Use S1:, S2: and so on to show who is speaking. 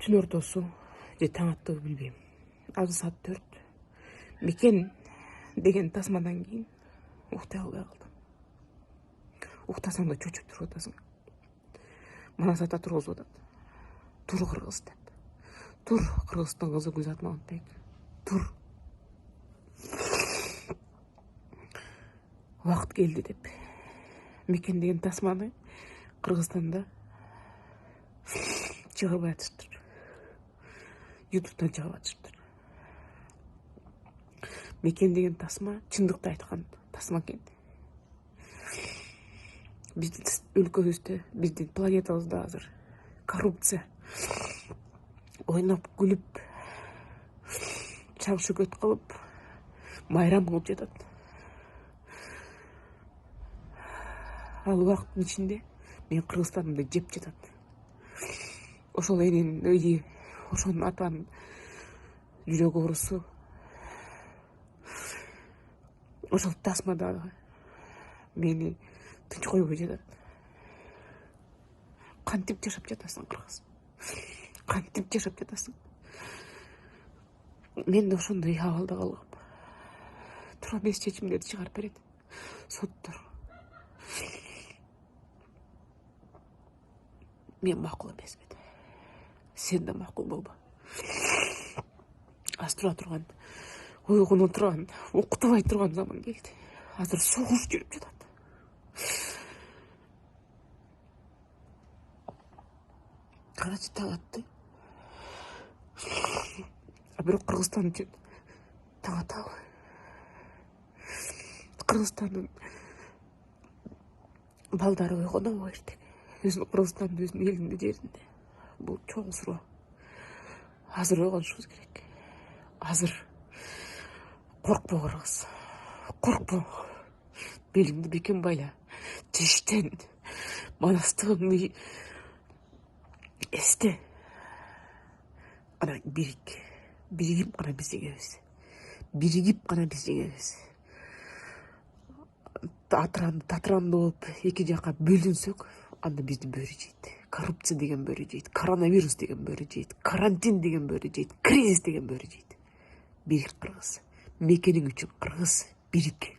S1: Түн ортосу же таң аттыбы билбейм. Азыр саат 4. Мекен деген тасмадан кийин уктай албай калдым. Уктасаң да чочуп туруп атасың. Манас ата тургузуп атат. Тур кыргыз деп. Тур Кыргыздын кызы Гүлзат Мамытбек. Тур. Убакыт келди деп. Мекен деген тасманы Кыргызстанда чыгарып атышыптыр. Ютубтан чыгарып атышыптыр. Мекен деген тасма чындыкты айткан тасма экен. Биздин өлкөбүздө, биздин планетабызда азыр коррупция ойноп күлүп, чаң шөкөт кылып, майрам кылып жатат. Ал убакыттын ичинде мен Кыргызстанымды жеп жатат. Ошол эненин ыйы, ошонун атанын жүрөгү оорусу, ошол тасма дагы мени тынч койбой жатат. Кантип жашап жатасың, кыргыз? Кантип жашап жатасың? Мен да ошондой абалда калгам. Тура эмес чечимдерди чыгарып берет соттор. Мен макул эмесмин. Сен да макул болбо. Аз тура турган, ойгоно турган, укутубай турган заман келди. Азыр согуш жүрүп жатат. Карачы таң атты. Бирок Кыргызстан үчүн таң атабы? Кыргызстандын балдары ойгонобу эртең? Кыргызстандын өзүнүн элинде, жеринде. Бул чоң суроо. Азыр ойгонушубуз керек. Азыр коркпо, кыргыз. Коркпо. Белиңди бекем байла. Тиштен манастыгыңды эсте. Ана биригип гана биз жеңебиз. Биригип гана биз жеңебиз. Татыранды болуп эки жакка бөлүнсөк, анда бизди бөрү жейт. Коррупция деген бөрү жейт, коронавирус деген бөрү жейт, карантин деген бөрү жейт, кризис деген бөрү жейт. Бирик кыргыз. Мекениң үчүн кыргыз, бирик.